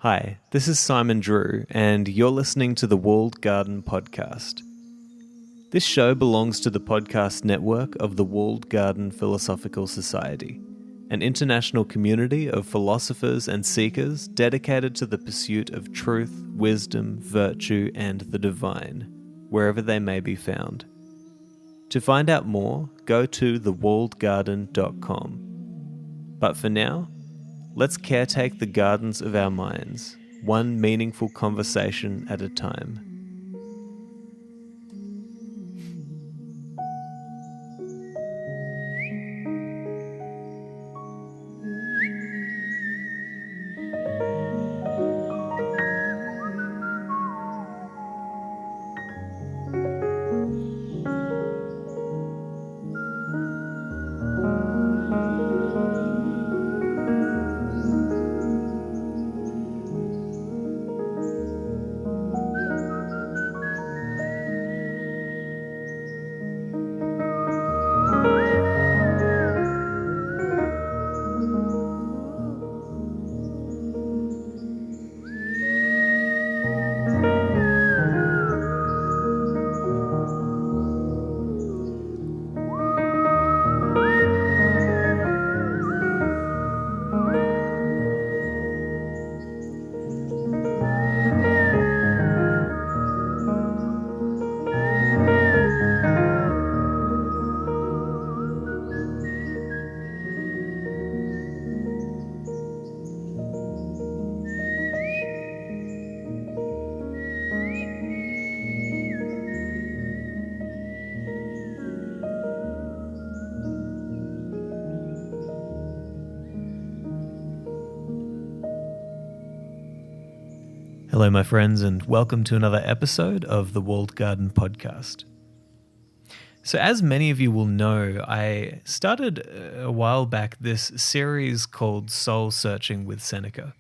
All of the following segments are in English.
Hi, this is Simon Drew, and you're listening to the Walled Garden Podcast. This show belongs to the podcast network of the Walled Garden Philosophical Society, an international community of philosophers and seekers dedicated to the pursuit of truth, wisdom, virtue, and the divine, wherever they may be found. To find out more, go to thewalledgarden.com. But for now, let's caretake the gardens of our minds, one meaningful conversation at a time. Hello, my friends, and welcome to another episode of the Walled Garden Podcast. So as many of you will know, I started a while back this series called Soul Searching with Seneca.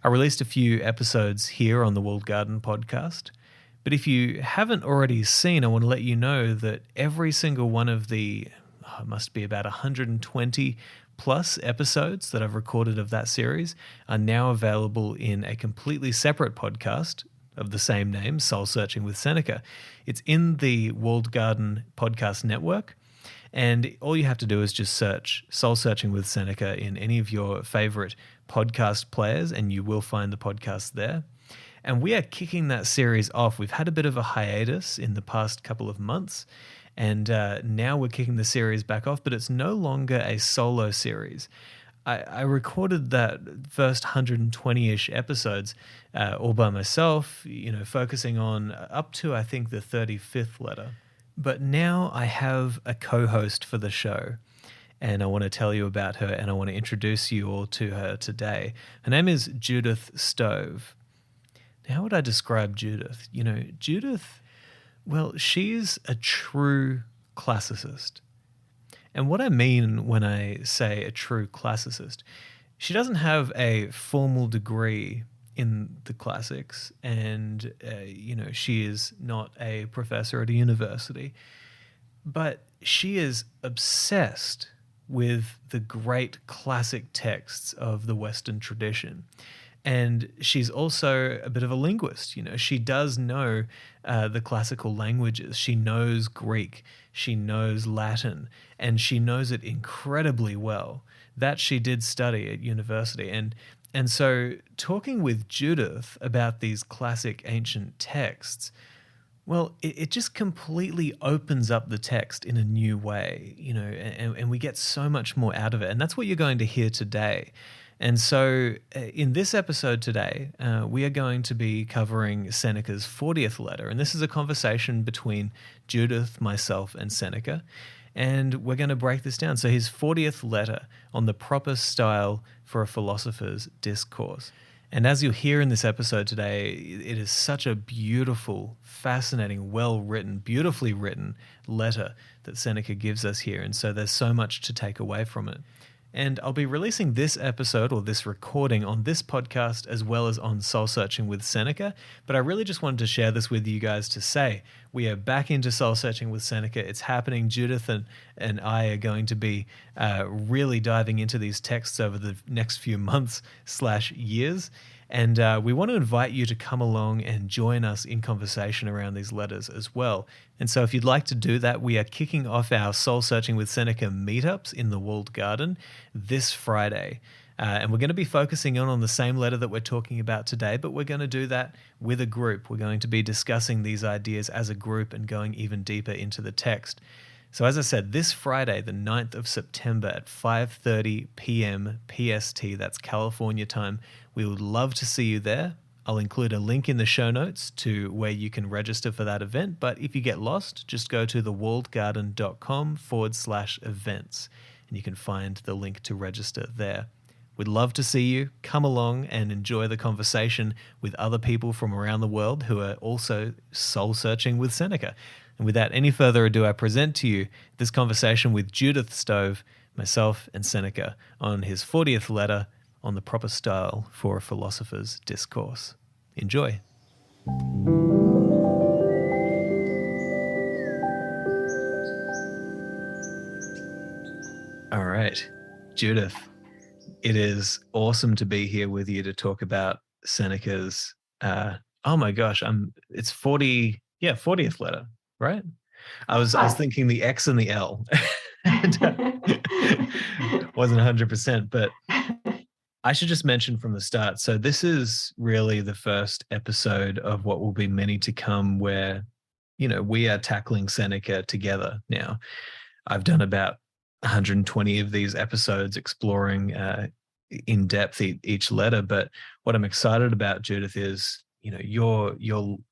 I released a few episodes here on the Walled Garden Podcast, but if you haven't already seen, I want to let you know that every single one of the, must be about 120 plus episodes that I've recorded of that series are now available in a completely separate podcast of the same name, Soul Searching with Seneca. It's in the Walled Garden Podcast Network, and all you have to do is just search Soul Searching with Seneca in any of your favorite podcast players, and you will find the podcast there. And we are kicking that series off. We've had a bit of a hiatus in the past couple of months, and now we're kicking the series back off, but it's no longer a solo series. I recorded that first 120-ish episodes all by myself, focusing on up to, I think, the 35th letter. But now I have a co-host for the show, and I want to tell you about her, and I want to introduce you all to her today. Her name is Judith Stove. Now, how would I describe Judith? Judith, well, she's a true classicist. And what I mean when I say a true classicist, she doesn't have a formal degree in the classics, and, she is not a professor at a university, but she is obsessed with the great classic texts of the Western tradition. And she's also a bit of a linguist. She does know the classical languages. She knows Greek, she knows Latin, and she knows it incredibly well. That she did study at university. And so talking with Judith about these classic ancient texts, well, it just completely opens up the text in a new way, and we get so much more out of it. And that's what you're going to hear today. And so in this episode today, we are going to be covering Seneca's 40th letter. And this is a conversation between Judith, myself, and Seneca. And we're going to break this down. So his 40th letter on the proper style for a philosopher's discourse. And as you'll hear in this episode today, it is such a beautiful, fascinating, well-written, beautifully written letter that Seneca gives us here. And so there's so much to take away from it. And I'll be releasing this episode or this recording on this podcast as well as on Soul Searching with Seneca. But I really just wanted to share this with you guys to say We are back into soul searching with Seneca. It's happening. Judith and I are going to be really diving into these texts over the next few months/years. And we want to invite you to come along and join us in conversation around these letters as well. And so if you'd like to do that, we are kicking off our Soul Searching with Seneca meetups in the Walled Garden this Friday. And we're going to be focusing on the same letter that we're talking about today, but we're going to do that with a group. We're going to be discussing these ideas as a group and going even deeper into the text. So as I said, this Friday, the 9th of September at 5:30 p.m. PST, that's California time, we would love to see you there. I'll include a link in the show notes to where you can register for that event, but if you get lost, just go to thewalledgarden.com/events, and you can find the link to register there. We'd love to see you. Come along and enjoy the conversation with other people from around the world who are also soul searching with Seneca. And without any further ado, I present to you this conversation with Judith Stove, myself, and Seneca on his 40th letter on the proper style for a philosopher's discourse. Enjoy. All right, Judith. It is awesome to be here with you to talk about Seneca's, oh my gosh, it's 40th letter, right? I was thinking the X and the L. Wasn't 100%, but I should just mention from the start. So this is really the first episode of what will be many to come where, we are tackling Seneca together now. I've done about 120 of these episodes exploring in depth each letter. But what I'm excited about, Judith, is your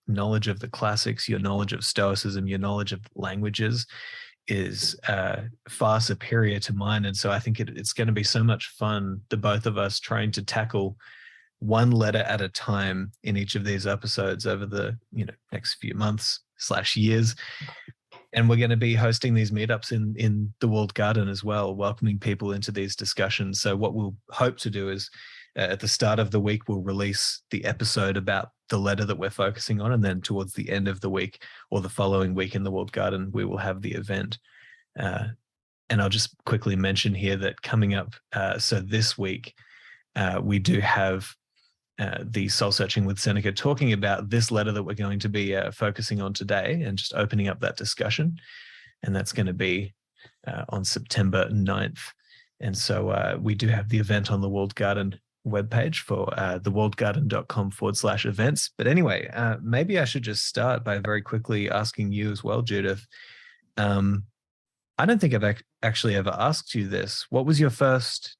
knowledge of the classics, your knowledge of Stoicism, your knowledge of languages is far superior to mine. And so I think it's going to be so much fun, the both of us trying to tackle one letter at a time in each of these episodes over the next few months/years. And we're going to be hosting these meetups in the Walled Garden as well, welcoming people into these discussions. So what we'll hope to do is at the start of the week, we'll release the episode about the letter that we're focusing on. And then towards the end of the week or the following week in the Walled Garden, we will have the event. And I'll just quickly mention here that coming up, so this week, we do have the Soul Searching with Seneca talking about this letter that we're going to be focusing on today and just opening up that discussion. And that's going to be on September 9th. And so we do have the event on the Walled Garden webpage for thewalledgarden.com/events. But anyway, maybe I should just start by very quickly asking you as well, Judith. I don't think I've actually ever asked you this. What was your first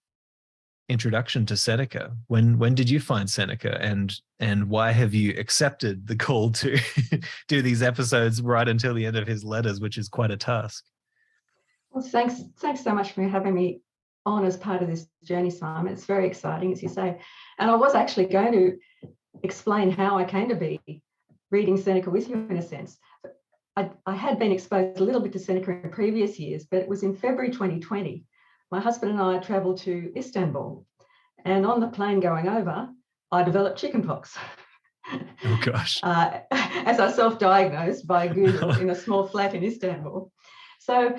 introduction to Seneca? When did you find Seneca, and why have you accepted the call to do these episodes right until the end of his letters, which is quite a task? Well, thanks so much for having me on as part of this journey, Simon. It's very exciting, as you say. And I was actually going to explain how I came to be reading Seneca with you in a sense. I had been exposed a little bit to Seneca in previous years, but it was in February 2020. My husband and I travelled to Istanbul, and on the plane going over, I developed chickenpox. Oh, gosh. As I self-diagnosed by Google in a small flat in Istanbul. So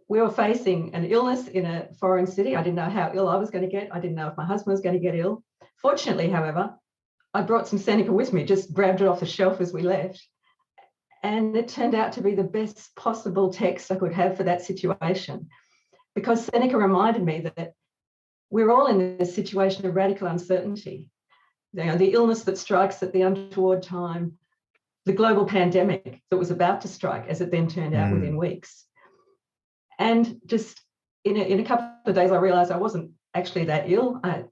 we were facing an illness in a foreign city. I didn't know how ill I was going to get. I didn't know if my husband was going to get ill. Fortunately, however, I brought some Seneca with me, just grabbed it off the shelf as we left. And it turned out to be the best possible text I could have for that situation, because Seneca reminded me that we're all in this situation of radical uncertainty. The illness that strikes at the untoward time, the global pandemic that was about to strike, as it then turned out within weeks. And just in a couple of days, I realised I wasn't actually that ill. I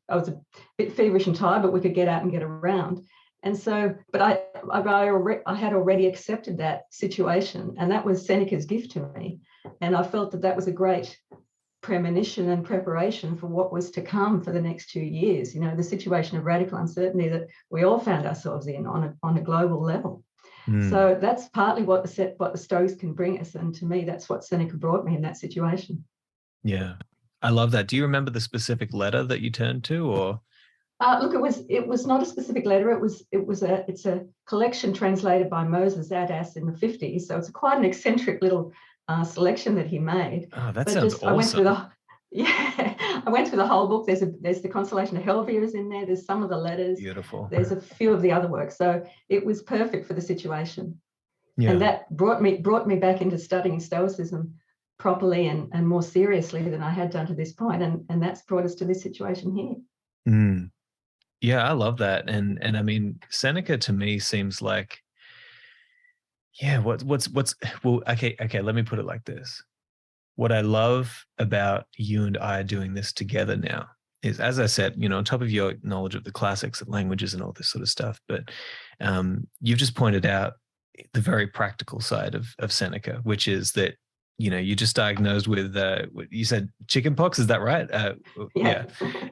was a bit feverish and tired, but we could get out and get around. And so, but I had already accepted that situation, and that was Seneca's gift to me. And I felt that was a great premonition and preparation for what was to come for the next 2 years. The situation of radical uncertainty that we all found ourselves in on a global level. So that's partly what the Stoics can bring us, and to me, that's what Seneca brought me in that situation. Yeah, I love that. Do you remember the specific letter that you turned to, or? Look, it was not a specific letter. It's a collection translated by Moses Adas in the 50s. So it's quite an eccentric little selection that he made. Oh, that sounds awesome. I went through the whole book. There's the Consolation of Helvias in there. There's some of the letters. Beautiful. There's a few of the other works. So it was perfect for the situation. Yeah. And that brought me back into studying Stoicism properly and more seriously than I had done to this point. And that's brought us to this situation here. Mm. Yeah, I love that. And I mean, Seneca to me seems like, yeah, well, okay, let me put it like this. What I love about you and I doing this together now is, as I said, on top of your knowledge of the classics of languages and all this sort of stuff, but you've just pointed out the very practical side of Seneca, which is that you just diagnosed with you said chickenpox, is that right? Yeah.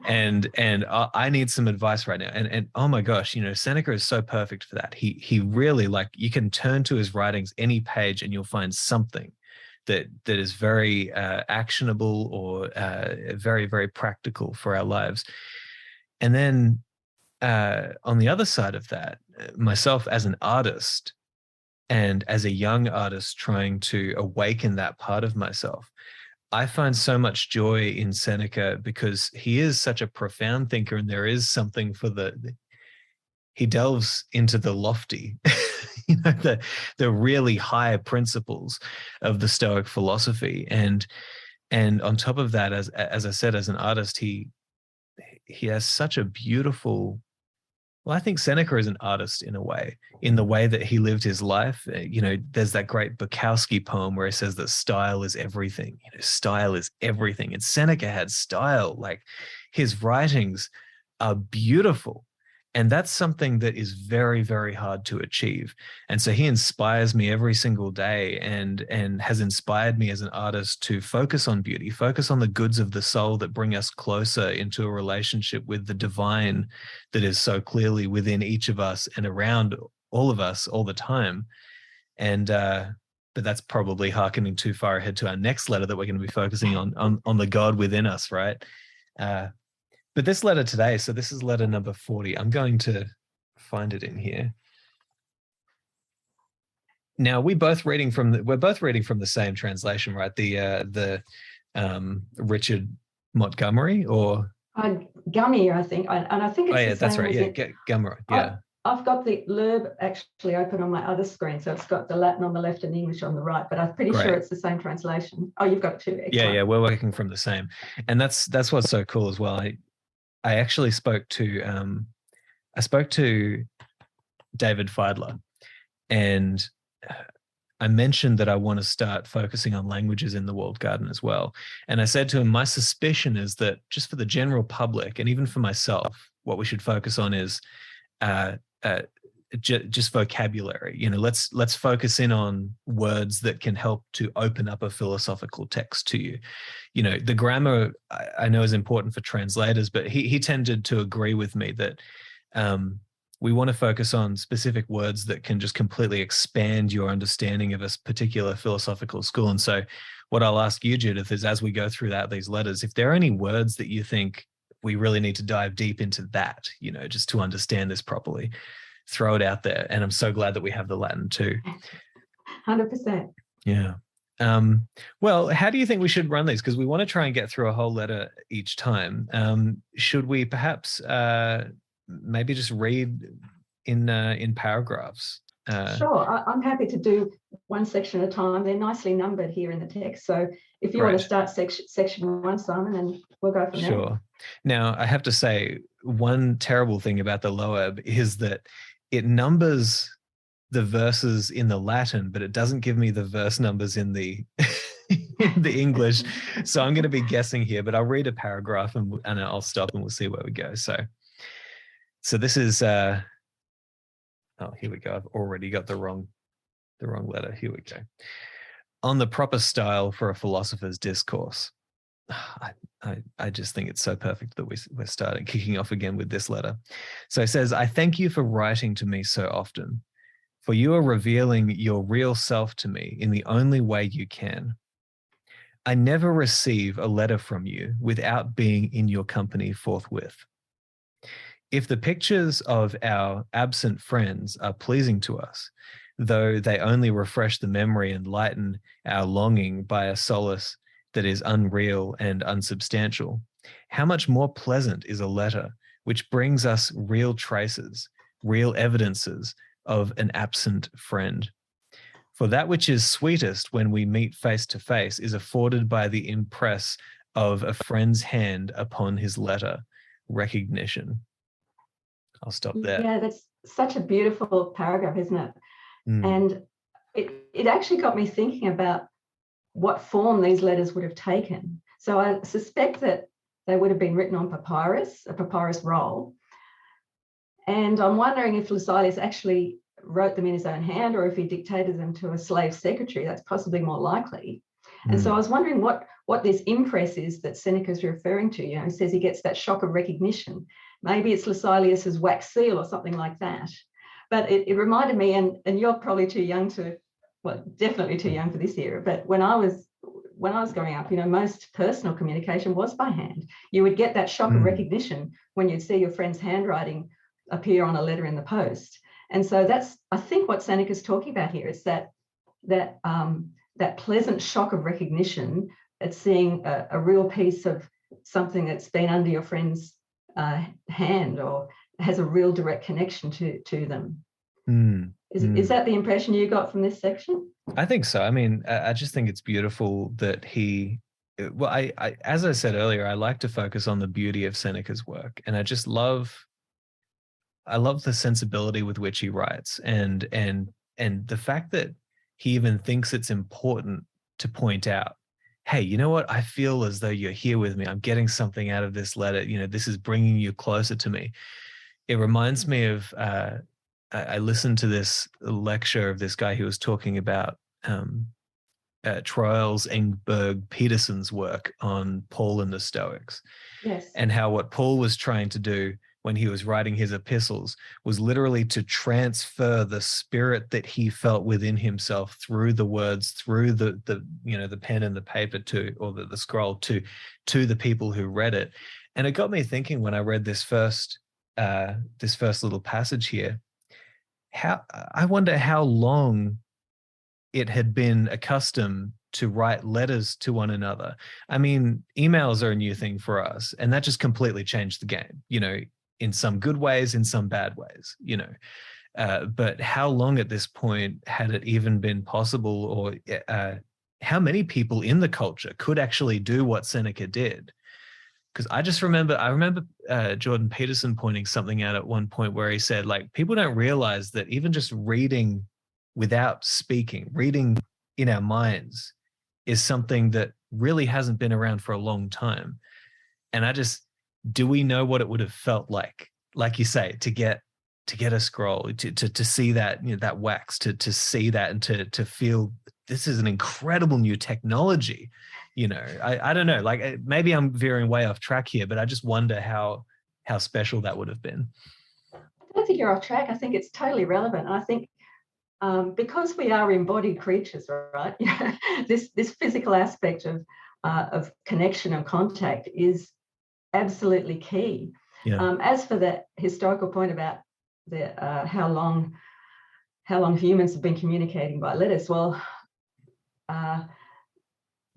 And I need some advice right now. And oh my gosh, Seneca is so perfect for that. He really, like, you can turn to his writings any page and you'll find something that is very actionable or very, very practical for our lives. And then on the other side of that, myself as an artist, and as a young artist trying to awaken that part of myself, I find so much joy in Seneca because he is such a profound thinker, and there is something for he delves into the lofty, the really high principles of the Stoic philosophy. And on top of that, as I said, as an artist, he has such a beautiful. Well, I think Seneca is an artist in a way, in the way that he lived his life. There's that great Bukowski poem where he says that style is everything. Style is everything. And Seneca had style. Like, his writings are beautiful. And that's something that is very, very hard to achieve. And so he inspires me every single day and has inspired me as an artist to focus on beauty, focus on the goods of the soul that bring us closer into a relationship with the divine that is so clearly within each of us and around all of us all the time. And but that's probably hearkening too far ahead to our next letter that we're going to be focusing on the God within us, right? But this letter today, so this is letter number 40. I'm going to find it in here. Now, we're both reading from the same translation, right? The Richard Montgomery, or Gummy, I think. And I think it's the same. That's right. Yeah, Gummy. Yeah. I've got the Lerb actually open on my other screen, so it's got the Latin on the left and the English on the right, but I'm pretty sure it's the same translation. Oh, you've got two. Excellent. Yeah, we're working from the same. And that's what's so cool as well. I actually spoke to David Feidler, and I mentioned that I want to start focusing on languages in the Walled Garden as well. And I said to him, my suspicion is that just for the general public and even for myself, what we should focus on is just vocabulary. Let's focus in on words that can help to open up a philosophical text to you. The grammar I know is important for translators, but he tended to agree with me that we want to focus on specific words that can just completely expand your understanding of a particular philosophical school. And so what I'll ask you, Judith, is as we go through these letters, if there are any words that you think we really need to dive deep into that, just to understand this properly, throw it out there. And I'm so glad that we have the Latin too. 100%. Yeah. Well, how do you think we should run these? Because we want to try and get through a whole letter each time. Should we perhaps maybe just read in paragraphs? Sure. I'm happy to do one section at a time. They're nicely numbered here in the text. So if you want to start section one, Simon, and we'll go from there. Sure. Now, I have to say, one terrible thing about the Loeb is that it numbers the verses in the Latin, but it doesn't give me the verse numbers in the in the English. So I'm going to be guessing here, but I'll read a paragraph and I'll stop and we'll see where we go. So this is oh, here we go. I've already got the wrong letter. Here we go. On the proper style for a philosopher's discourse. I just think it's so perfect that we're kicking off again with this letter. So it says, I thank you for writing to me so often, for you are revealing your real self to me in the only way you can. I never receive a letter from you without being in your company forthwith. if the pictures of our absent friends are pleasing to us, though they only refresh the memory and lighten our longing by a solace that is unreal and unsubstantial, how much more pleasant is a letter which brings us real traces, real evidences of an absent friend. For that which is sweetest when we meet face to face is afforded by the impress of a friend's hand upon his letter, recognition. I'll stop there. Yeah, that's such a beautiful paragraph, isn't it? Mm. And it actually got me thinking about what form these letters would have taken. So I suspect that they would have been written on papyrus, a papyrus roll. And I'm wondering if Lucilius actually wrote them in his own hand or if he dictated them to a slave secretary. That's possibly more likely. And so I was wondering what this impress is that Seneca's referring to. You know, he says he gets that shock of recognition. Maybe it's Lucilius's wax seal or something like that. But it reminded me, and you're probably too young to, well, definitely too young for this era, but when I was growing up, you know, most personal communication was by hand. You would get that shock of recognition when you'd see your friend's handwriting appear on a letter in the post. And so that's, I think, what Seneca's talking about here is that pleasant shock of recognition at seeing a real piece of something that's been under your friend's hand or has a real direct connection to them. Is that the impression you got from this section? I think so. I mean, I just think it's beautiful that well, I as I said earlier, I like to focus on the beauty of Seneca's work, and I love the sensibility with which he writes, and the fact that he even thinks it's important to point out, hey, you know what? I feel as though you're here with me. I'm getting something out of this letter. You know, this is bringing you closer to me. It reminds me of, I listened to this lecture of this guy who was talking about Troils Engberg Peterson's work on Paul and the Stoics. Yes. And how what Paul was trying to do when he was writing his epistles was literally to transfer the spirit that he felt within himself through the words, through the pen and the paper or the scroll to the people who read it. And it got me thinking when I read this first little passage here, I wonder how long it had been accustomed to write letters to one another. I mean, emails are a new thing for us, and that just completely changed the game, you know, in some good ways, in some bad ways, you know. But how long at this point had it even been possible, or how many people in the culture could actually do what Seneca did? Because I remember Jordan Peterson pointing something out at one point where he said, like, people don't realize that even just reading without speaking, reading in our minds is something that really hasn't been around for a long time. And do we know what it would have felt like you say, to get a scroll, to see that, you know, that wax, to see that, and to feel this is an incredible new technology. You know, I don't know, like, maybe I'm veering way off track here, but I just wonder how special that would have been. I don't think you're off track. I think it's totally relevant. And I think because we are embodied creatures, right? this physical aspect of connection and contact is absolutely key. Yeah. As for the historical point about how long humans have been communicating by letters, well,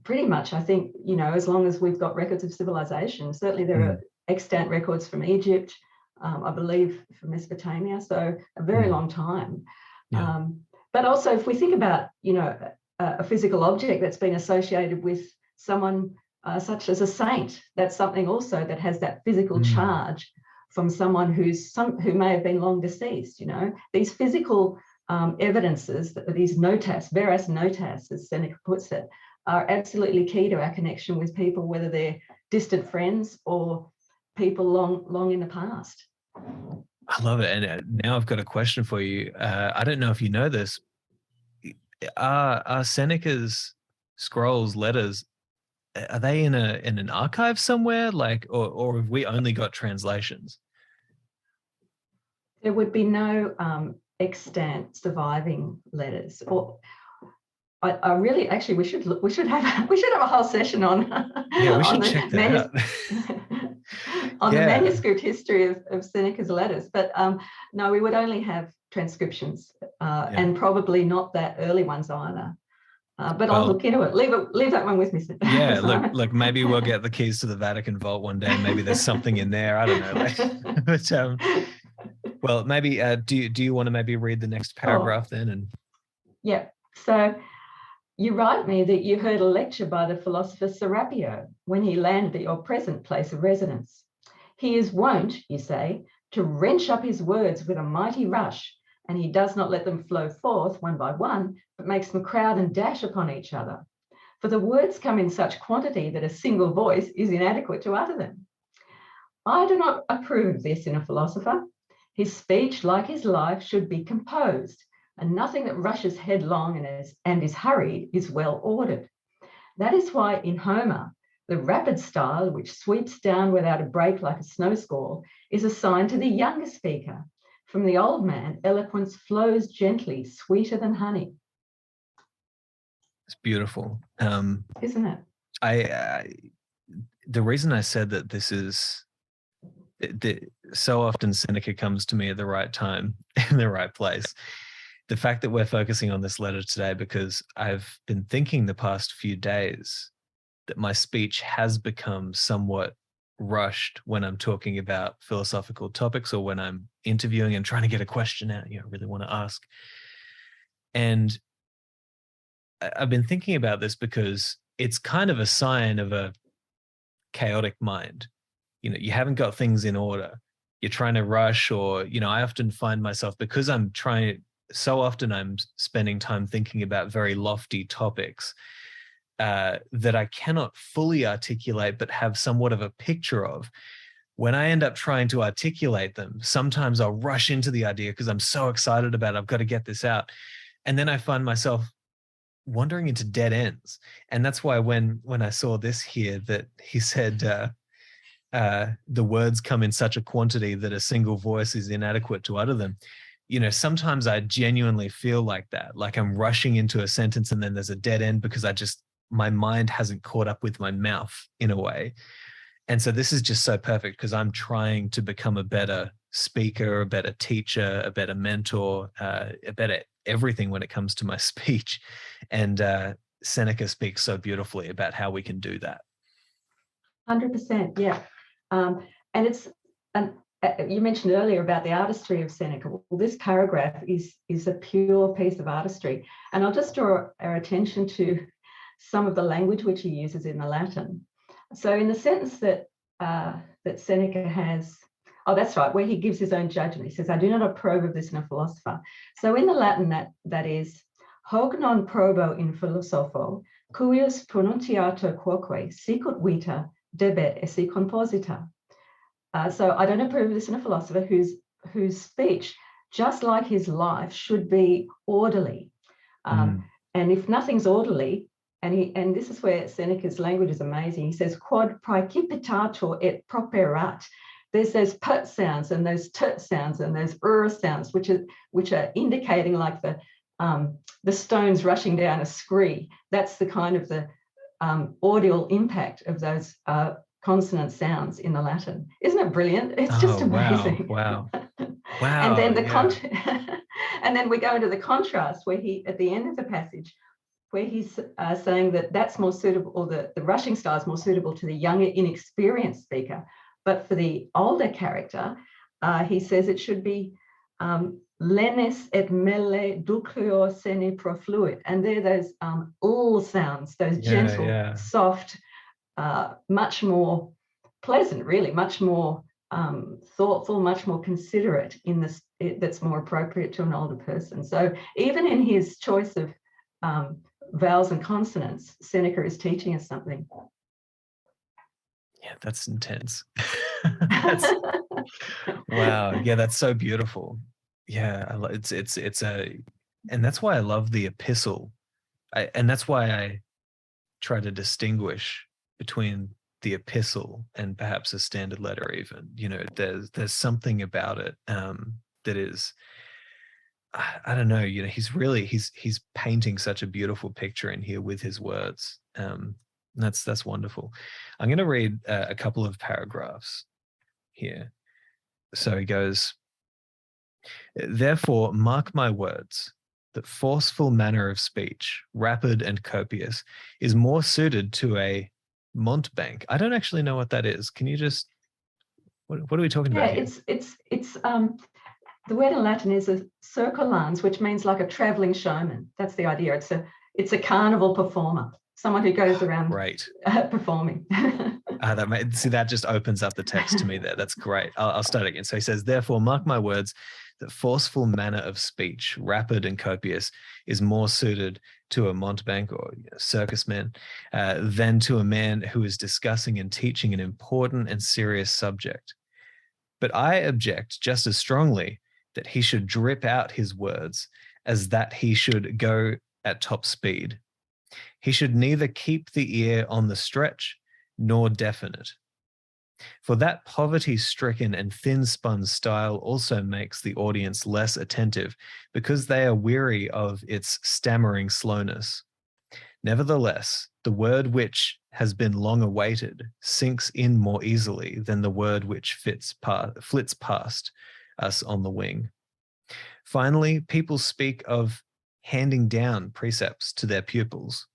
pretty much, I think, you know, as long as we've got records of civilization. Certainly there are extant records from Egypt, I believe from Mesopotamia, so a very long time. Yeah. But also, if we think about, you know, a physical object that's been associated with someone such as a saint, that's something also that has that physical charge from someone who may have been long deceased. You know, these physical evidences, these notas, veras notas, as Seneca puts it, are absolutely key to our connection with people, whether they're distant friends or people long in the past. I love it. And now I've got a question for you. I don't know if you know this. Are Seneca's scrolls, letters, are they in an archive somewhere, like, or have we only got translations? There would be no extant surviving letters. Or I really, actually, we should have a whole session on Yeah, we should check that out. on the manuscript history of Seneca's letters. But no, we would only have transcriptions and probably not that early ones either. But I'll look into it. Leave that one with me. Yeah, look, maybe we'll get the keys to the Vatican vault one day. Maybe there's something in there. I don't know. But well, maybe do you want to maybe read the next paragraph then? And yeah. So you write me that you heard a lecture by the philosopher Serapio when he landed at your present place of residence. He is wont, you say, to wrench up his words with a mighty rush, and he does not let them flow forth one by one, but makes them crowd and dash upon each other. For the words come in such quantity that a single voice is inadequate to utter them. I do not approve of this in a philosopher. His speech, like his life, should be composed, and nothing that rushes headlong and is hurried is well ordered. That is why in Homer, the rapid style, which sweeps down without a break like a snow squall, is assigned to the younger speaker. From the old man, eloquence flows gently, sweeter than honey. It's beautiful. Isn't it? The reason I said that this is so often Seneca comes to me at the right time in the right place. The fact that we're focusing on this letter today, because I've been thinking the past few days that my speech has become somewhat rushed when I'm talking about philosophical topics or when I'm interviewing and trying to get a question out I really want to ask. And I've been thinking about this because it's kind of a sign of a chaotic mind. You haven't got things in order. You're trying to rush, or, I often find myself, because so often I'm spending time thinking about very lofty topics that I cannot fully articulate, but have somewhat of a picture of. When I end up trying to articulate them, sometimes I'll rush into the idea because I'm so excited about it. I've got to get this out. And then I find myself wandering into dead ends. And that's why when I saw this here, that he said, the words come in such a quantity that a single voice is inadequate to utter them. Sometimes I genuinely feel like that, like I'm rushing into a sentence and then there's a dead end because my mind hasn't caught up with my mouth in a way. And so this is just so perfect because I'm trying to become a better speaker, a better teacher, a better mentor, a better everything when it comes to my speech. And Seneca speaks so beautifully about how we can do that. 100%, yeah. And you mentioned earlier about the artistry of Seneca. Well, this paragraph is a pure piece of artistry. And I'll just draw our attention to some of the language which he uses in the Latin. So in the sentence that Seneca has, that's right, where he gives his own judgment. He says, I do not approve of this in a philosopher. So in the Latin, that is, hoc non probo in philosopho, cuius pronunciator quoque sicut vita debet esse composita. So I don't approve of this in a philosopher whose speech, just like his life, should be orderly. And if nothing's orderly, and this is where Seneca's language is amazing. He says, quod praecipitator et properat. There's those put sounds and those tut sounds and those sounds, which are indicating like the stones rushing down a scree. That's the kind of the audial impact of those consonant sounds in the Latin. Isn't it brilliant? It's just amazing. Wow. And then and then we go into the contrast where he, at the end of the passage, where he's saying that's more suitable, or the rushing style is more suitable to the younger, inexperienced speaker. But for the older character, he says it should be lenes et mele dulcior sene profluit. And they're those sounds, those gentle, soft, much more pleasant, really, much more thoughtful, much more considerate in this. That's more appropriate to an older person. So even in his choice of vowels and consonants, Seneca is teaching us something. Yeah, that's intense. Wow. Yeah, that's so beautiful. Yeah, and that's why I love the epistle. And that's why I try to distinguish between the epistle and perhaps a standard letter even. There's something about it that is, I don't know, he's painting such a beautiful picture in here with his words. That's wonderful. I'm going to read a couple of paragraphs. here. So he goes, therefore, mark my words, that forceful manner of speech, rapid and copious, is more suited to a mountebank. I don't actually know what that is. Can you just, what are we talking about here? It's the word in Latin is a circulans, which means like a traveling showman. That's the idea. It's a carnival performer, someone who goes around performing. That just opens up the text to me there. That's great. I'll start again. So he says, therefore, mark my words, that forceful manner of speech, rapid and copious, is more suited to a mountebank or circus man than to a man who is discussing and teaching an important and serious subject. But I object just as strongly that he should drip out his words as that he should go at top speed. He should neither keep the ear on the stretch nor deafen it. For that poverty-stricken and thin-spun style also makes the audience less attentive because they are weary of its stammering slowness. Nevertheless, the word which has been long awaited sinks in more easily than the word which flits past us on the wing. Finally, people speak of handing down precepts to their pupils,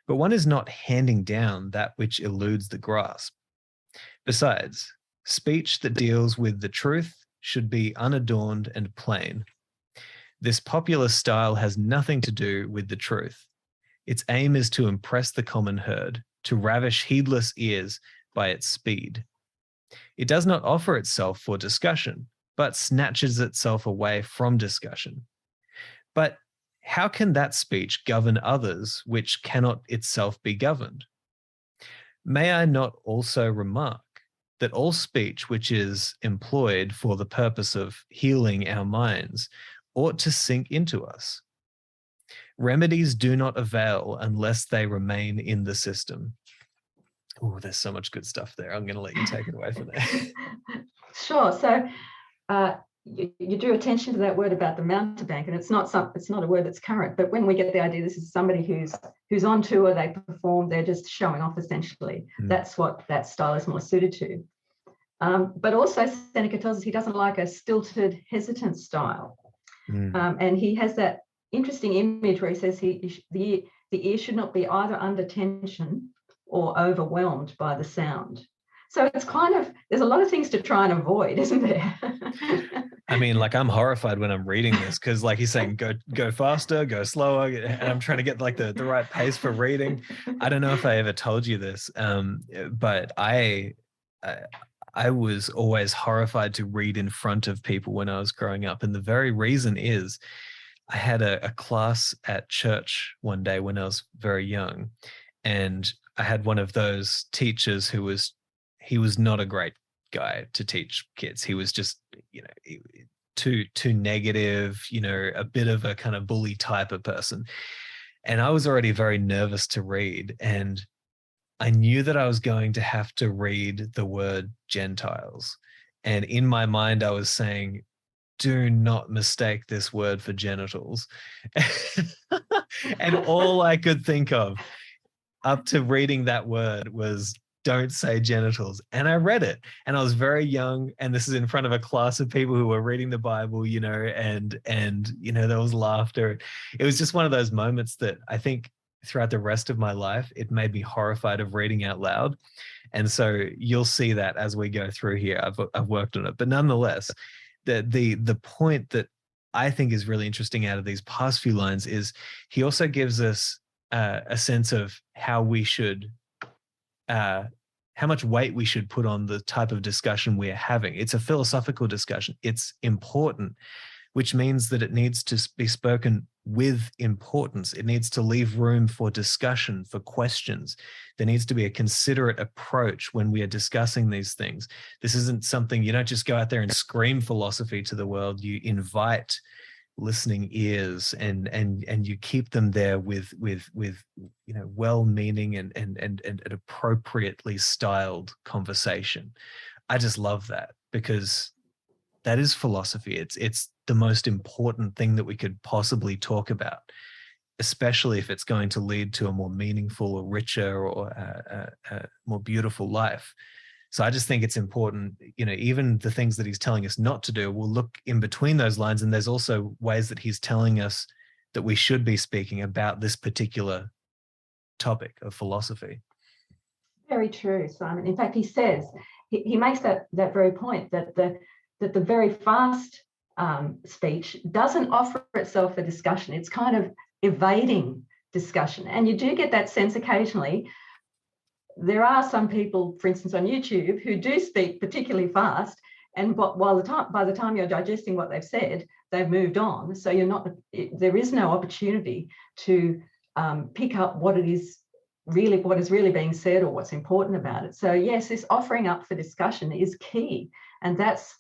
but one is not handing down that which eludes the grasp. Besides, speech that deals with the truth should be unadorned and plain. This popular style has nothing to do with the truth. Its aim is to impress the common herd, to ravish heedless ears by its speed. It does not offer itself for discussion, but snatches itself away from discussion. But how can that speech govern others which cannot itself be governed? May I not also remark that all speech which is employed for the purpose of healing our minds ought to sink into us? Remedies do not avail unless they remain in the system. Oh, there's so much good stuff there. I'm going to let you take it away from there. Sure. So you drew attention to that word about the mountebank, and it's not a word that's current. But when we get the idea, this is somebody who's on tour, they perform, they're just showing off essentially. That's what that style is more suited to. But also Seneca tells us he doesn't like a stilted, hesitant style, and he has that interesting image where he says the ear should not be either under tension or overwhelmed by the sound. So it's there's a lot of things to try and avoid, isn't there? I mean, like, I'm horrified when I'm reading this because, like, he's saying go faster, go slower, and I'm trying to get like the right pace for reading. I don't know if I ever told you this, but I was always horrified to read in front of people when I was growing up, and the very reason is I had a class at church one day when I was very young, and I had one of those teachers who he was not a great guy to teach kids. He was just, too negative, a bit of a kind of bully type of person. And I was already very nervous to read. And I knew that I was going to have to read the word Gentiles. And in my mind, I was saying, do not mistake this word for genitals. And all I could think of up to reading that word was, don't say genitals. And I read it, and I was very young, and this is in front of a class of people who were reading the Bible, and there was laughter. It was just one of those moments that I think throughout the rest of my life, it made me horrified of reading out loud. And so you'll see that as we go through here. I've worked on it, but nonetheless, the point that I think is really interesting out of these past few lines is he also gives us a sense of how we should how much weight we should put on the type of discussion we're having. It's a philosophical discussion. It's important, which means that it needs to be spoken with importance. It needs to leave room for discussion, for questions. There needs to be a considerate approach when we are discussing these things. This isn't something, you don't just go out there and scream philosophy to the world. You invite listening ears and you keep them there with well-meaning and appropriately styled conversation. I just love that, because that is philosophy. It's the most important thing that we could possibly talk about, especially if it's going to lead to a more meaningful or richer or a more beautiful life. So I just think it's important, even the things that he's telling us not to do, we'll look in between those lines. And there's also ways that he's telling us that we should be speaking about this particular topic of philosophy. Very true, Simon. In fact, he says, he makes that very point, that the very fast speech doesn't offer itself for discussion. It's kind of evading discussion. And you do get that sense occasionally. There are some people, for instance, on YouTube who do speak particularly fast, and by the time you're digesting what they've said, they've moved on. So there is no opportunity to pick up what is really being said or what's important about it. So yes, this offering up for discussion is key, and that's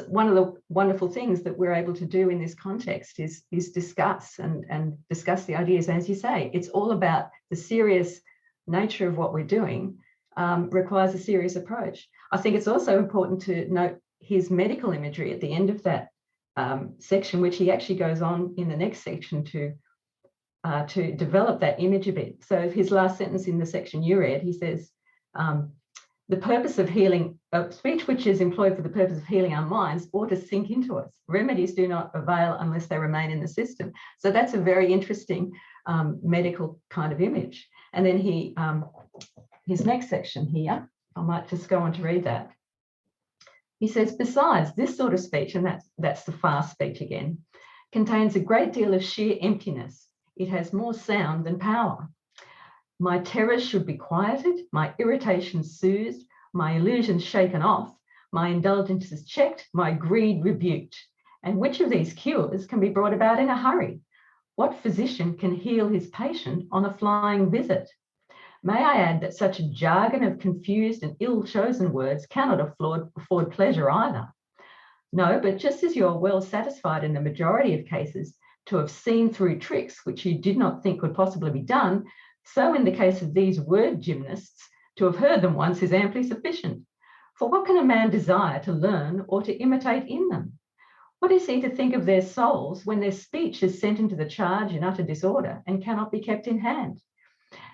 one of the wonderful things that we're able to do in this context is discuss and discuss the ideas. As you say, it's all about the serious nature of what we're doing. Requires a serious approach. I think it's also important to note his medical imagery at the end of that section, which he actually goes on in the next section to develop that image a bit. So his last sentence in the section you read, he says, the purpose of healing, speech which is employed for the purpose of healing our minds ought to sink into us. Remedies do not avail unless they remain in the system. So that's a very interesting medical kind of image. And then his next section here, I might just go on to read that. He says, besides, this sort of speech, and that's the fast speech again, contains a great deal of sheer emptiness. It has more sound than power. My terrors should be quieted, my irritations soothed, my illusions shaken off, my indulgences checked, my greed rebuked. And which of these cures can be brought about in a hurry? What physician can heal his patient on a flying visit? May I add that such a jargon of confused and ill-chosen words cannot afford pleasure either. No, but just as you are well satisfied in the majority of cases to have seen through tricks which you did not think could possibly be done, so in the case of these word gymnasts, to have heard them once is amply sufficient. For what can a man desire to learn or to imitate in them? What is he to think of their souls when their speech is sent into the charge in utter disorder and cannot be kept in hand?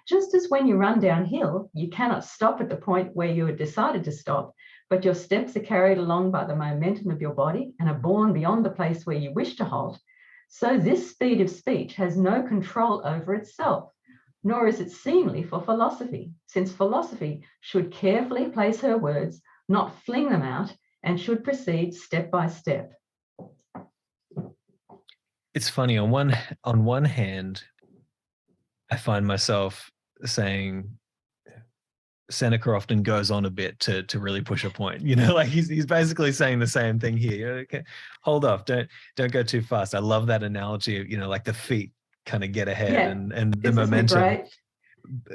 Just as when you run downhill, you cannot stop at the point where you had decided to stop, but your steps are carried along by the momentum of your body and are borne beyond the place where you wish to halt, so this speed of speech has no control over itself, nor is it seemly for philosophy, since philosophy should carefully place her words, not fling them out, and should proceed step by step. It's funny, on one hand, I find myself saying Seneca often goes on a bit to really push a point. Like he's basically saying the same thing here. Okay, hold off, don't go too fast. I love that analogy of, like the feet kind of get ahead and the momentum.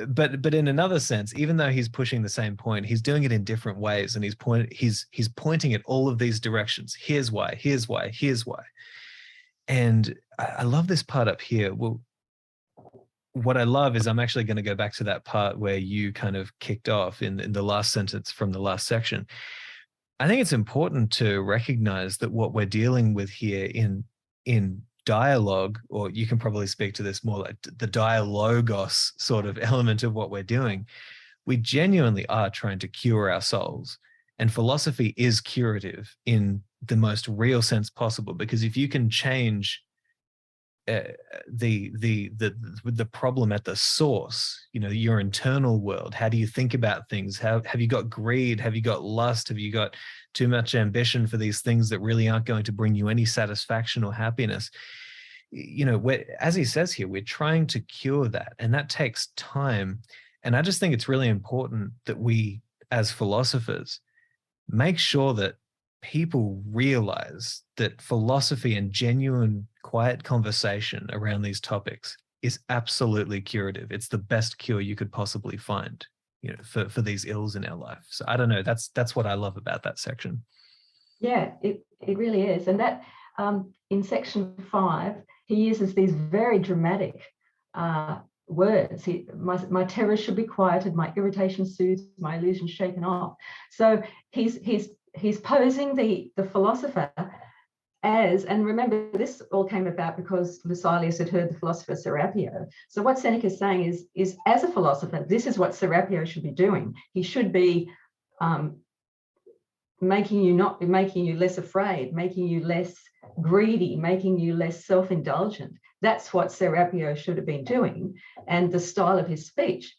But in another sense, even though he's pushing the same point, he's doing it in different ways, and he's pointing at all of these directions. Here's why. And I love this part up here. Well, what I love is I'm actually going to go back to that part where you kind of kicked off in the last sentence from the last section. I think it's important to recognize that what we're dealing with here in dialogue, or you can probably speak to this more like the dialogos sort of element of what we're doing, we genuinely are trying to cure our souls. And philosophy is curative in the most real sense possible, because if you can change the problem at the source, your internal world, how do you think about things? Have you got greed? Have you got lust? Have you got too much ambition for these things that really aren't going to bring you any satisfaction or happiness? As he says here, we're trying to cure that, and that takes time. And I just think it's really important that we, as philosophers, make sure that people realize that philosophy and genuine, quiet conversation around these topics is absolutely curative. It's the best cure you could possibly find, for these ills in our life. So I don't know. That's what I love about that section. Yeah, it really is. And that in section 5, he uses these very dramatic words. My terror should be quieted, my irritation soothed, my illusion shaken off. So he's posing the philosopher as, and remember, this all came about because Lucilius had heard the philosopher Serapio. So what Seneca is saying is as a philosopher, this is what Serapio should be doing. He should be making you less afraid, making you less greedy, making you less self-indulgent. That's what Serapio should have been doing. And the style of his speech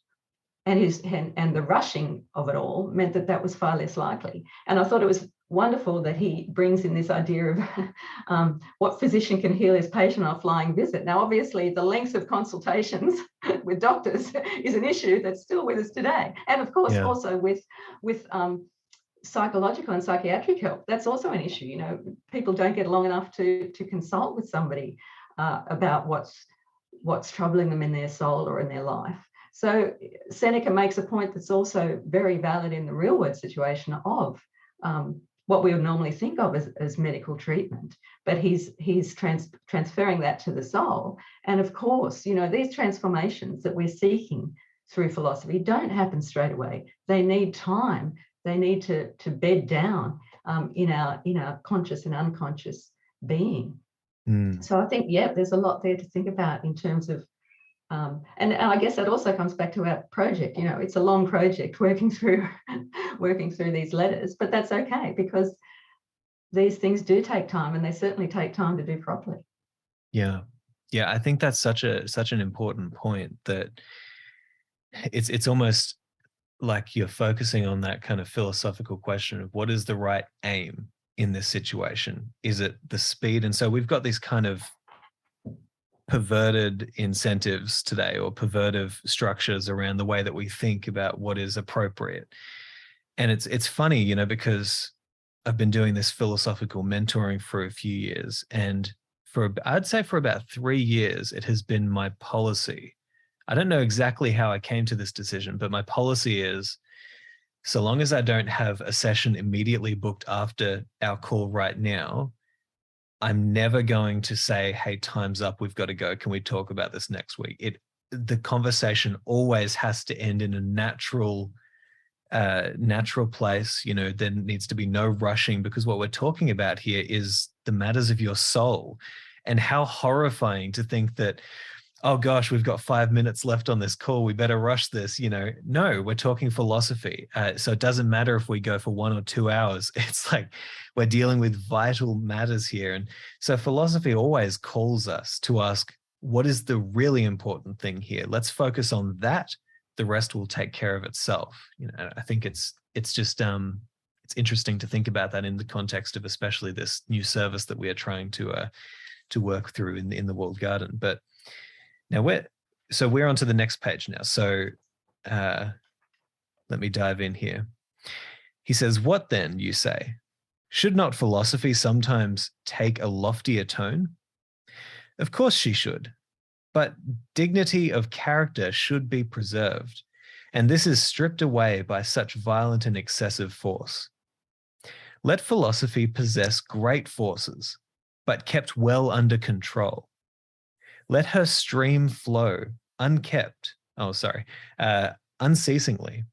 and the rushing of it all meant that was far less likely. And I thought it was wonderful that he brings in this idea of what physician can heal his patient on a flying visit. Now, obviously, the lengths of consultations with doctors is an issue that's still with us today. And of course, also with psychological and psychiatric help, that's also an issue. You know, people don't get long enough to consult with somebody about what's troubling them in their soul or in their life. So Seneca makes a point that's also very valid in the real world situation of what we would normally think of as medical treatment, but he's transferring that to the soul. And of course, you know, these transformations that we're seeking through philosophy don't happen straight away. They need time. They need to bed down in our conscious and unconscious being. So I think, there's a lot there to think about in terms of, and I guess that also comes back to our project. You know, it's a long project working through these letters, but that's okay because these things do take time, and they certainly take time to do properly. Yeah, I think that's such an important point, that it's almost like you're focusing on that kind of philosophical question of what is the right aim in this situation? Is it the speed? And so we've got these kind of perverted incentives today, or pervertive structures around the way that we think about what is appropriate. And it's funny, you know, because I've been doing this philosophical mentoring for a few years, and I'd say for about 3 years, it has been my policy. I don't know exactly how I came to this decision, but my policy is, so long as I don't have a session immediately booked after our call right now, I'm never going to say, hey, time's up, we've got to go. Can we talk about this next week? The conversation always has to end in a natural place. You know, there needs to be no rushing, because what we're talking about here is the matters of your soul. And how horrifying to think that, oh gosh, we've got 5 minutes left on this call, we better rush this. You know, no, we're talking philosophy. So it doesn't matter if we go for 1 or 2 hours. It's like we're dealing with vital matters here. And so philosophy always calls us to ask, what is the really important thing here? Let's focus on that. The rest will take care of itself. You know, I think it's just it's interesting to think about that in the context of especially this new service that we are trying to work through in the Walled Garden. But now we're on to the next page now. So let me dive in here. He says, what then, you say? Should not philosophy sometimes take a loftier tone? Of course she should, but dignity of character should be preserved, and this is stripped away by such violent and excessive force. Let philosophy possess great forces, but kept well under control. Let her stream flow unceasingly,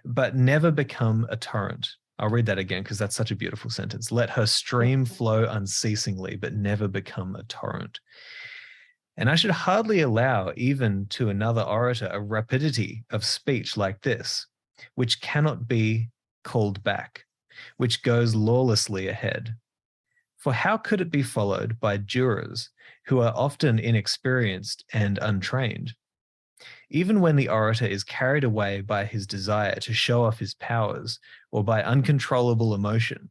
but never become a torrent. I'll read that again because that's such a beautiful sentence. Let her stream flow unceasingly, but never become a torrent. And I should hardly allow even to another orator a rapidity of speech like this, which cannot be called back, which goes lawlessly ahead. For how could it be followed by jurors who are often inexperienced and untrained? Even when the orator is carried away by his desire to show off his powers or by uncontrollable emotion,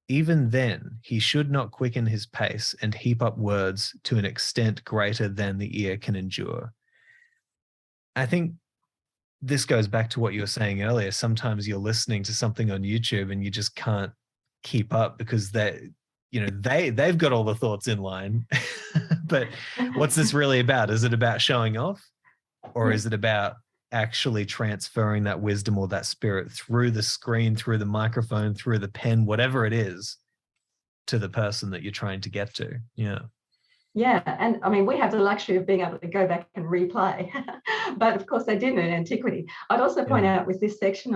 even then he should not quicken his pace and heap up words to an extent greater than the ear can endure. I think this goes back to what you were saying earlier. Sometimes you're listening to something on YouTube and you just can't keep up because they've got all the thoughts in line. But what's this really about? Is it about showing off? Or is it about actually transferring that wisdom or that spirit through the screen, through the microphone, through the pen, whatever it is, to the person that you're trying to get to? Yeah. Yeah, and I mean, we have the luxury of being able to go back and replay, but of course they didn't in antiquity. I'd also point out with this section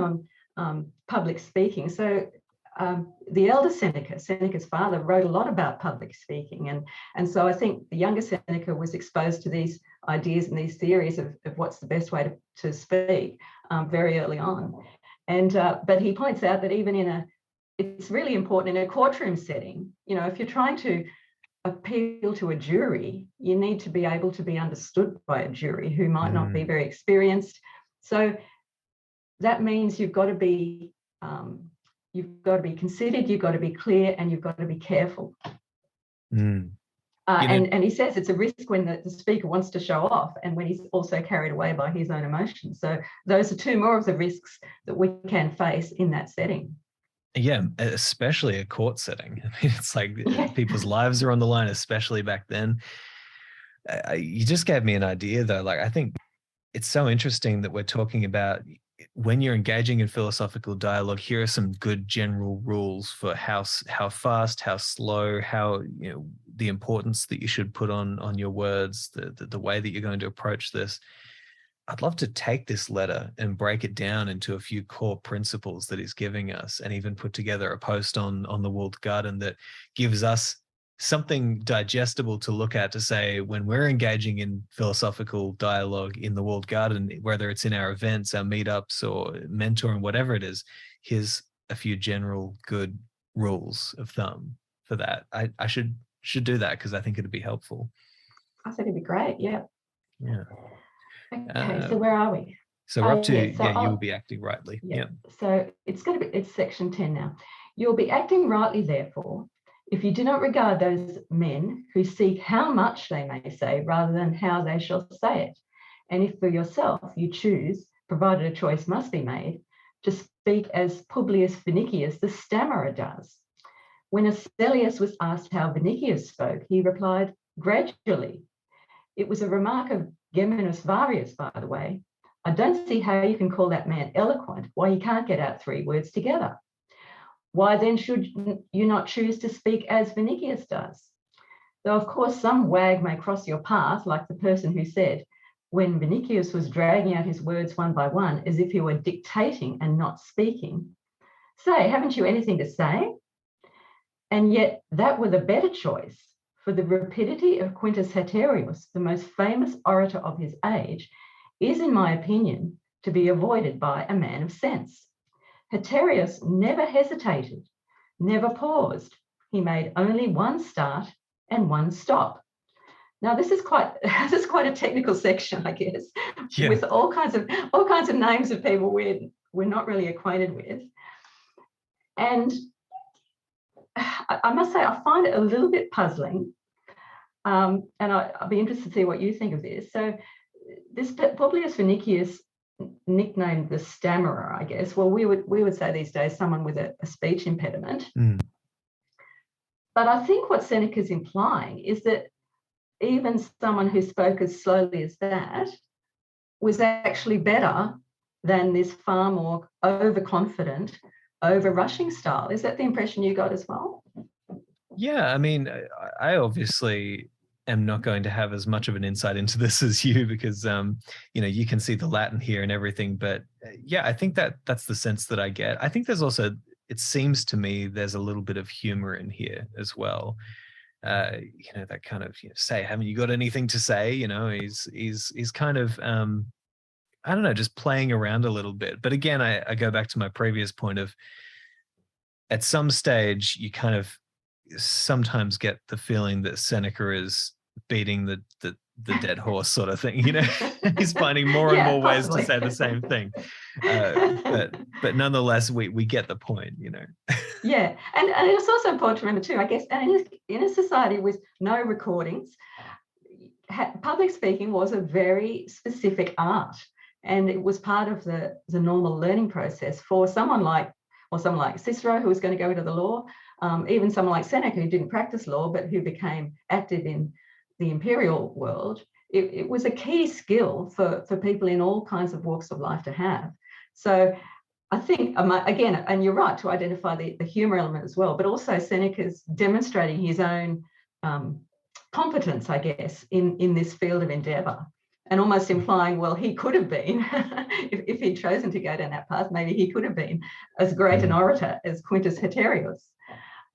on public speaking, so the elder Seneca's father, wrote a lot about public speaking, and so I think the younger Seneca was exposed to these ideas and these theories of what's the best way to speak very early on. And but he points out that even it's really important in a courtroom setting. If you're trying to appeal to a jury, you need to be able to be understood by a jury who might not be very experienced. So that means you've got to be considered, you've got to be clear, and you've got to be careful. And he says it's a risk when the speaker wants to show off and when he's also carried away by his own emotions. So those are two more of the risks that we can face in that setting. Yeah, especially a court setting. I mean, it's like people's lives are on the line, especially back then. You just gave me an idea, though. Like, I think it's so interesting that we're talking about when you're engaging in philosophical dialogue, here are some good general rules for how fast, how slow, how, the importance that you should put on your words, the way that you're going to approach this. I'd love to take this letter and break it down into a few core principles that he's giving us, and even put together a post on the Walled Garden that gives us something digestible to look at, to say, when we're engaging in philosophical dialogue in the Walled Garden, whether it's in our events, our meetups, or mentoring, whatever it is, here's a few general good rules of thumb for that. I should do that, because I think it'd be helpful. I think it'd be great. Yeah. Okay, so where are we? So we're up to, you will be acting rightly. Yeah. So it's section 10 now. You'll be acting rightly, therefore, if you do not regard those men who seek how much they may say rather than how they shall say it. And if for yourself you choose, provided a choice must be made, to speak as Publius Vinicius, the stammerer, does. When Asellius was asked how Vinicius spoke, he replied, gradually. It was a remark of Geminus Varius, by the way. I don't see how you can call that man eloquent, why he can't get out 3 words together. Why then should you not choose to speak as Vinicius does? Though, of course, some wag may cross your path, like the person who said, when Vinicius was dragging out his words one by one, as if he were dictating and not speaking, say, haven't you anything to say? And yet that were the better choice, for the rapidity of Quintus Haterius, the most famous orator of his age, is, in my opinion, to be avoided by a man of sense. Haterius never hesitated, never paused. He made only one start and one stop. Now, this is quite a technical section, I guess, with all kinds of names of people we're not really acquainted with. And I must say, I find it a little bit puzzling. And I'll be interested to see what you think of this. So this Publius Vinicius, nicknamed the stammerer, I guess. Well, we would say these days someone with a speech impediment. But I think what Seneca's implying is that even someone who spoke as slowly as that was actually better than this far more overconfident, over-rushing style. Is that the impression you got as well? Yeah, I mean, I obviously am not going to have as much of an insight into this as you, because you can see the Latin here and everything. But I think that's the sense that I get. I think there's also, it seems to me, there's a little bit of humor in here as well. That kind of, say, haven't you got anything to say? He's kind of I don't know, just playing around a little bit. But again, I go back to my previous point of, at some stage you kind of sometimes get the feeling that Seneca is beating the dead horse, sort of thing. He's finding more and more ways to say the same thing. But nonetheless, we get the point. Yeah, and it's also important to remember too, I guess, and in a society with no recordings, public speaking was a very specific art, and it was part of the normal learning process for someone like Cicero, who was going to go into the law, even someone like Seneca, who didn't practice law but who became active in the imperial world. It was a key skill for people in all kinds of walks of life to have. So I think, again, and you're right to identify the humour element as well, but also Seneca's demonstrating his own competence, I guess, in this field of endeavour, and almost implying, well, he could have been, if he'd chosen to go down that path, maybe he could have been as great an orator as Quintus Haterius.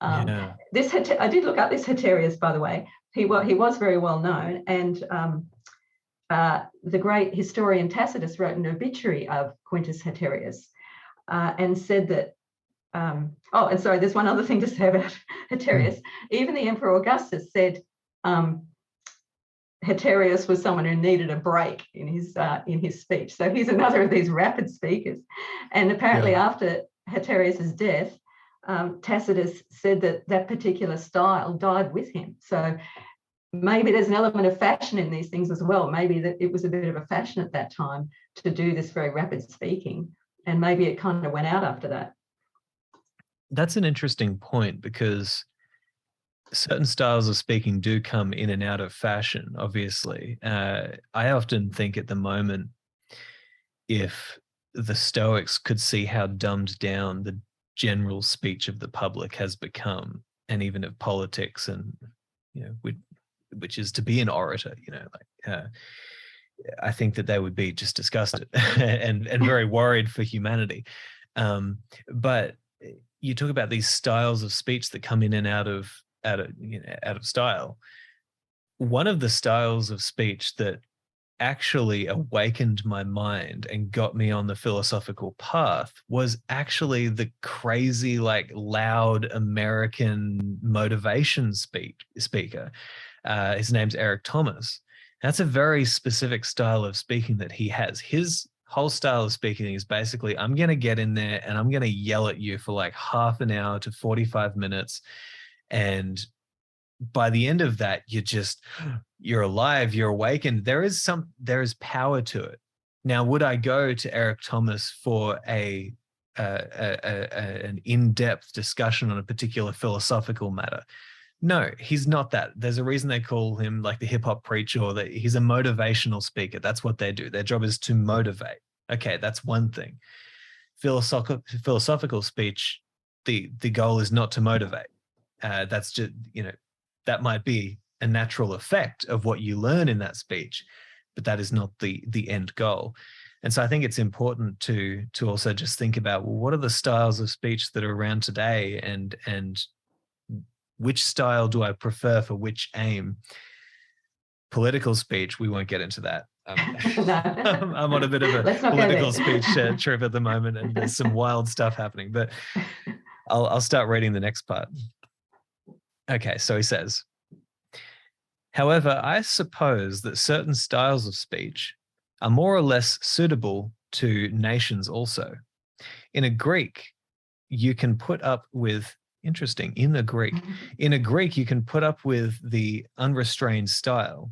I did look up this Haterius, by the way. He was very well known, and the great historian Tacitus wrote an obituary of Quintus Haterius. and said that, and sorry, there's one other thing to say about Haterius. Even the Emperor Augustus said Haterius was someone who needed a break in his speech. So he's another of these rapid speakers. And apparently after Haterius's death, Tacitus said that particular style died with him. So maybe there's an element of fashion in these things as well. Maybe that it was a bit of a fashion at that time to do this very rapid speaking, and maybe it kind of went out after that. That's an interesting point, because certain styles of speaking do come in and out of fashion, obviously. I often think at the moment, if the Stoics could see how dumbed down the general speech of the public has become, and even of politics, and which is to be an orator, I think that they would be just disgusted and very worried for humanity. But you talk about these styles of speech that come in and out of style. One of the styles of speech that actually awakened my mind and got me on the philosophical path was actually the crazy, loud American motivation speaker. His name's Eric Thomas. That's a very specific style of speaking that he has. His whole style of speaking is basically, I'm going to get in there and I'm going to yell at you for half an hour to 45 minutes. And by the end of that, you're alive, you're awakened. There is power to it. Now, would I go to Eric Thomas for an in-depth discussion on a particular philosophical matter? No, he's not that. There's a reason they call him the hip hop preacher, or that he's a motivational speaker. That's what they do. Their job is to motivate. Okay, that's one thing. Philosophical speech, the goal is not to motivate. That's just, that might be a natural effect of what you learn in that speech, but that is not the end goal. And so I think it's important to also just think about, well, what are the styles of speech that are around today, and which style do I prefer for which aim? Political speech, we won't get into that. I'm on a bit of a political speech trip at the moment, and there's some wild stuff happening, but I'll start reading the next part. Okay, so he says, however, I suppose that certain styles of speech are more or less suitable to nations also. In a Greek, you can put up with, in a Greek, you can put up with the unrestrained style,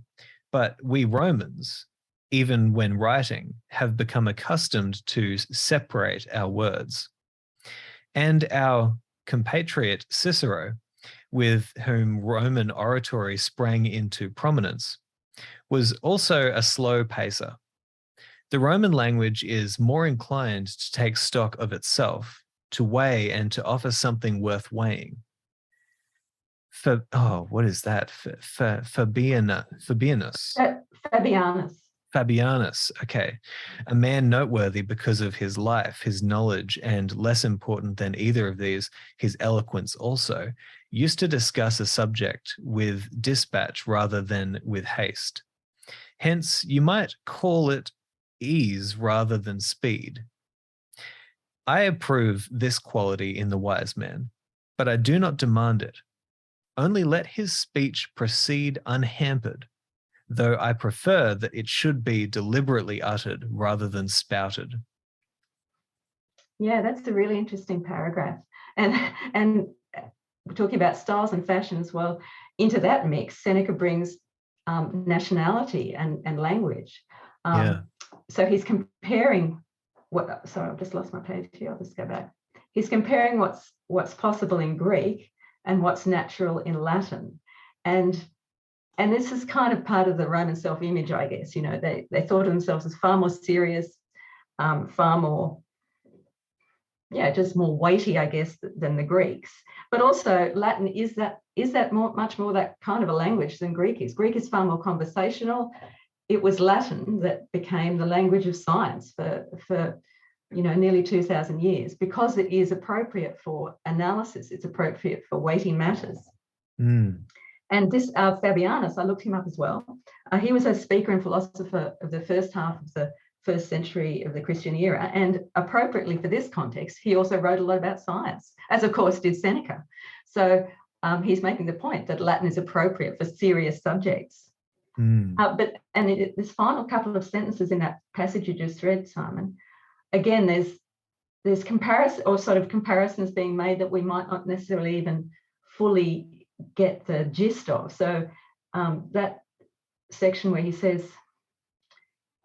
but we Romans, even when writing, have become accustomed to separate our words. And our compatriot Cicero, with whom Roman oratory sprang into prominence, was also a slow pacer. The Roman language is more inclined to take stock of itself, to weigh and to offer something worth weighing. What is that? Fabianus, okay. A man noteworthy because of his life, his knowledge, and less important than either of these, his eloquence also, used to discuss a subject with dispatch rather than with haste. Hence, you might call it ease rather than speed. I approve this quality in the wise man, but I do not demand it. Only let his speech proceed unhampered, though I prefer that it should be deliberately uttered rather than spouted. Yeah, that's a really interesting paragraph. And we're talking about styles and fashion as well. Into that mix, Seneca brings nationality and language. So he's comparing I've just lost my page here. I'll just go back. He's comparing what's possible in Greek and what's natural in Latin. And this is kind of part of the Roman self-image, I guess. They thought of themselves as far more serious, far more, just more weighty, I guess, than the Greeks. But also Latin is much more that kind of a language than Greek is. Greek is far more conversational. It was Latin that became the language of science for nearly 2,000 years, because it is appropriate for analysis. It's appropriate for weighty matters. And this Fabianus, I looked him up as well. He was a speaker and philosopher of the first half of the first century of the Christian era. And appropriately for this context, he also wrote a lot about science, as of course did Seneca. So he's making the point that Latin is appropriate for serious subjects. This final couple of sentences in that passage you just read, Simon, again, there's comparison or sort of comparisons being made that we might not necessarily even fully get the gist of. So that section where he says,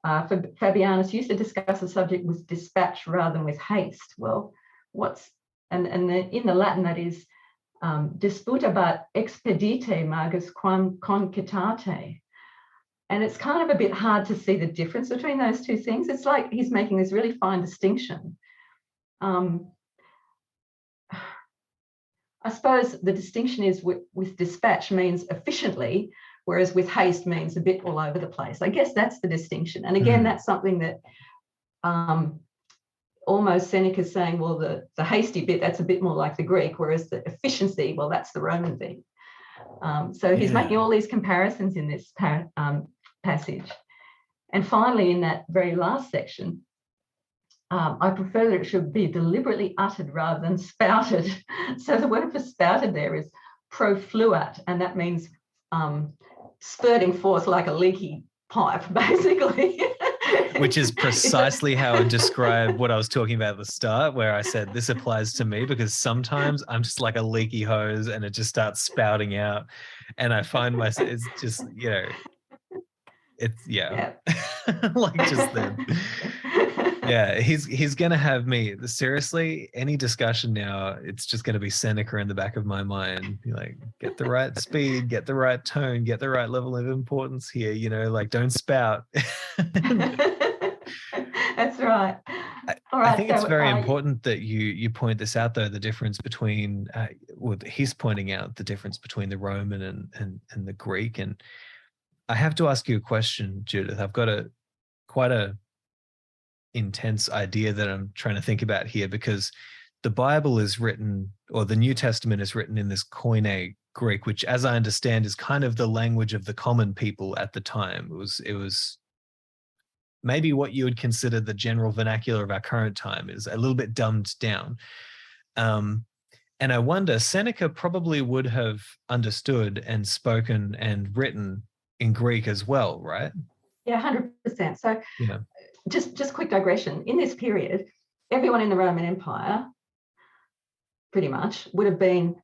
Fabianus used to discuss the subject with dispatch rather than with haste. Well, in the Latin that is disputabat expedite magis quam concitate. And it's kind of a bit hard to see the difference between those two things. It's like he's making this really fine distinction. I suppose the distinction is with dispatch means efficiently, whereas with haste means a bit all over the place. I guess that's the distinction. And again, that's something that almost Seneca's saying, well, the hasty bit, that's a bit more like the Greek, whereas the efficiency, well, that's the Roman thing. So he's making all these comparisons in this passage. And finally, in that very last section, I prefer that it should be deliberately uttered rather than spouted. So the word for spouted there is profluat, and that means spurting forth like a leaky pipe, basically. Which is precisely how I describe what I was talking about at the start, where I said this applies to me because sometimes I'm just like a leaky hose and it just starts spouting out. And I find myself, it's just, like just then. Yeah, he's gonna have me. Seriously, any discussion now, it's just gonna be Seneca in the back of my mind. Like, get the right speed, get the right tone, get the right level of importance here. Like, don't spout. That's right. All right. I think it's very important that you point this out, though. The difference between, he's pointing out the difference between the Roman and the Greek. And I have to ask you a question, Judith. I've got quite a intense idea that I'm trying to think about here, because the Bible is written, or the New Testament is written in this Koine Greek, which, as I understand, is kind of the language of the common people at the time. It was maybe what you would consider the general vernacular of our current time. Is a little bit dumbed down. And I wonder, Seneca probably would have understood and spoken and written in Greek as well, right? Yeah, 100%. So just quick digression. In this period, everyone in the Roman Empire pretty much would have been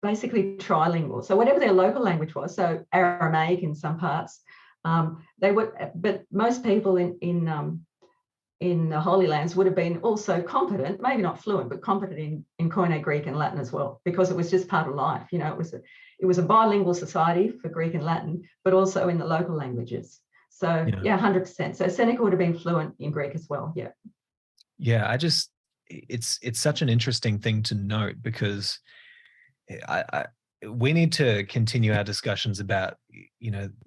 basically trilingual. So whatever their local language was, so Aramaic in some parts, but most people in the Holy Lands would have been also competent, maybe not fluent, but competent in Koine Greek and Latin as well, because it was just part of life. It was a bilingual society for Greek and Latin, but also in the local languages. So 100%. So Seneca would have been fluent in Greek as well. Yeah. Yeah, it's such an interesting thing to note, because we need to continue our discussions about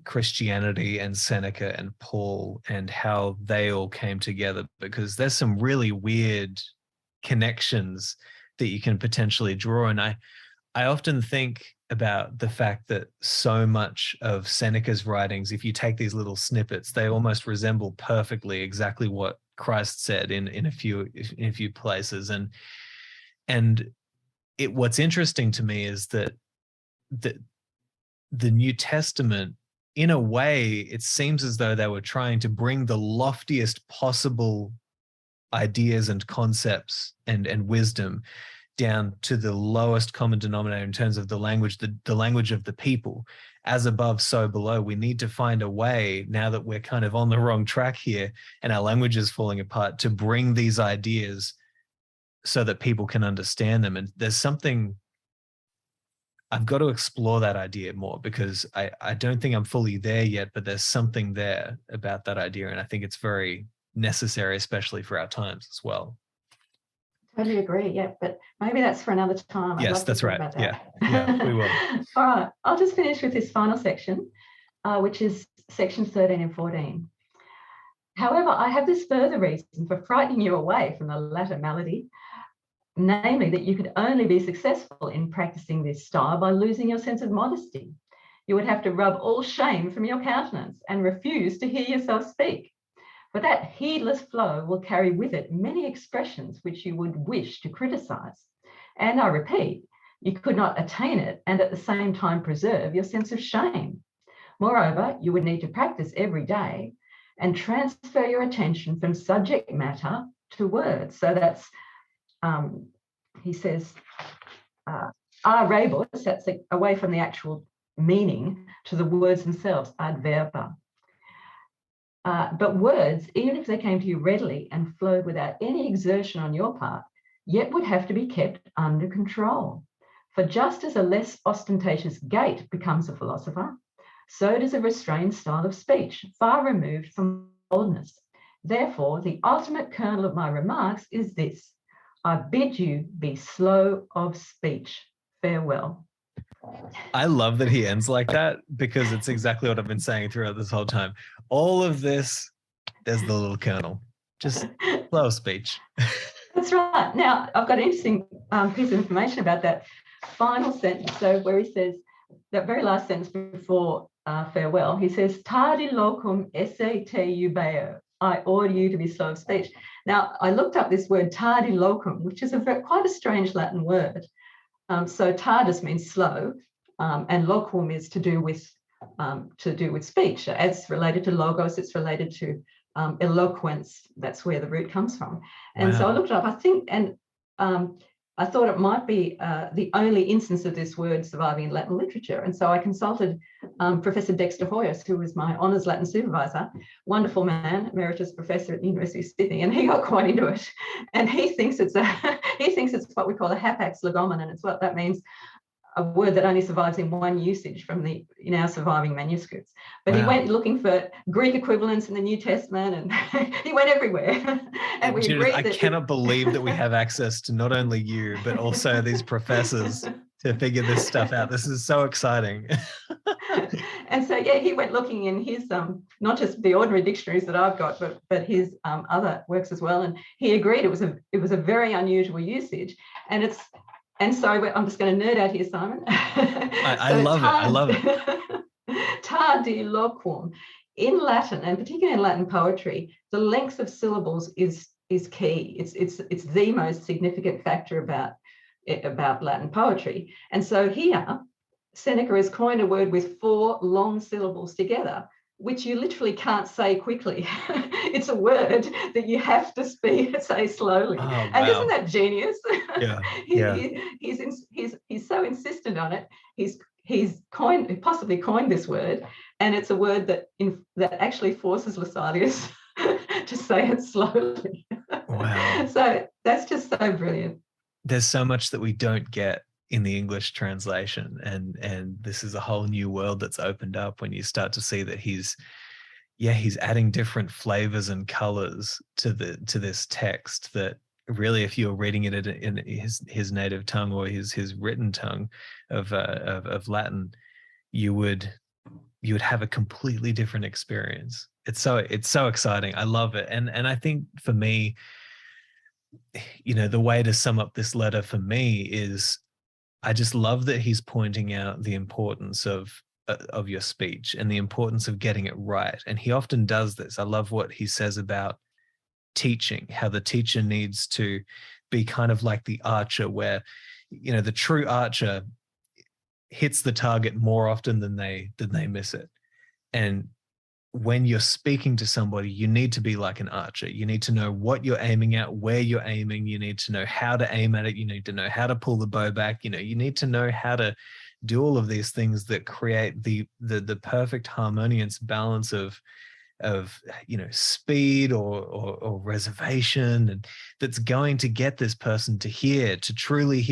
Christianity and Seneca and Paul and how they all came together, because there's some really weird connections that you can potentially draw. And I often think about the fact that so much of Seneca's writings, if you take these little snippets, they almost resemble perfectly exactly what Christ said in a few places. And what's interesting to me is that the New Testament, in a way, it seems as though they were trying to bring the loftiest possible ideas and concepts and wisdom down to the lowest common denominator in terms of the language, the language of the people. As above, so below. We need to find a way, now that we're kind of on the wrong track here and our language is falling apart, to bring these ideas so that people can understand them. And there's something, I've got to explore that idea more, because I don't think I'm fully there yet, but there's something there about that idea. And I think it's very necessary, especially for our times as well. Totally agree. Yeah, but maybe that's for another time. Yes, that's right. About that. Yeah, we will. All right, I'll just finish with this final section, which is sections 13 and 14. However, I have this further reason for frightening you away from the latter malady, namely that you could only be successful in practicing this style by losing your sense of modesty. You would have to rub all shame from your countenance and refuse to hear yourself speak. For that heedless flow will carry with it many expressions which you would wish to criticize. And I repeat, you could not attain it and at the same time preserve your sense of shame. Moreover, you would need to practice every day and transfer your attention from subject matter to words. So that's, he says, rebus, that's away from the actual meaning, to the words themselves, adverba. But words, even if they came to you readily and flowed without any exertion on your part, yet would have to be kept under control. For just as a less ostentatious gait becomes a philosopher, so does a restrained style of speech, far removed from boldness. Therefore, the ultimate kernel of my remarks is this: I bid you be slow of speech. Farewell. I love that he ends like that, because it's exactly what I've been saying throughout this whole time. All of this, there's the little kernel. Just slow of speech. That's right. Now, I've got an interesting piece of information about that final sentence. So where he says, that very last sentence before farewell, he says, tardi locum esse te eubeo. I order you to be slow of speech. Now, I looked up this word tardi locum, which is quite a strange Latin word. So tardus means slow, and locum is to do with speech. As related to logos, it's related to eloquence. That's where the root comes from. And so I looked it up. I think, and I thought it might be the only instance of this word surviving in Latin literature. And so I consulted Professor Dexter Hoyos, who was my honours Latin supervisor, wonderful man, emeritus professor at the University of Sydney, and he got quite into it. And he thinks it's what we call a hapax legomen, and it's what that means, a word that only survives in one usage in our surviving manuscripts. But he went looking for Greek equivalents in the New Testament, and he went everywhere. And we agreed I cannot believe that we have access to not only you, but also these professors to figure this stuff out. This is so exciting. And so, yeah, he went looking in his, not just the ordinary dictionaries that I've got, but his other works as well. And he agreed it was a very unusual usage. And so I'm just going to nerd out here, Simon. I love it. Tardi loquum. In Latin, and particularly in Latin poetry, the length of syllables is key. It's the most significant factor about Latin poetry. And so here, Seneca has coined a word with 4 long syllables together, which you literally can't say quickly. It's a word that you have to say slowly. And isn't that genius? Yeah. He's so insistent on it. He's possibly coined this word, and it's a word that actually forces Lasalius to say it slowly. Wow. So that's just so brilliant. There's so much that we don't get in the English translation, and this is a whole new world that's opened up when you start to see that he's adding different flavors and colors to this text, that really, if you're reading it in his native tongue or his written tongue of Latin, you would have a completely different experience. It's so exciting. I love it. And I think for me, the way to sum up this letter for me is, I just love that he's pointing out the importance of your speech and the importance of getting it right. And he often does this. I love what he says about teaching, how the teacher needs to be kind of like the archer, where, the true archer hits the target more often than they miss it. And when you're speaking to somebody, you need to be like an archer. You need to know what you're aiming at, where you're aiming. You need to know how to aim at it. You need to know how to pull the bow back. You need to know how to do all of these things that create the perfect harmonious balance of speed or reservation, and that's going to get this person to hear, to truly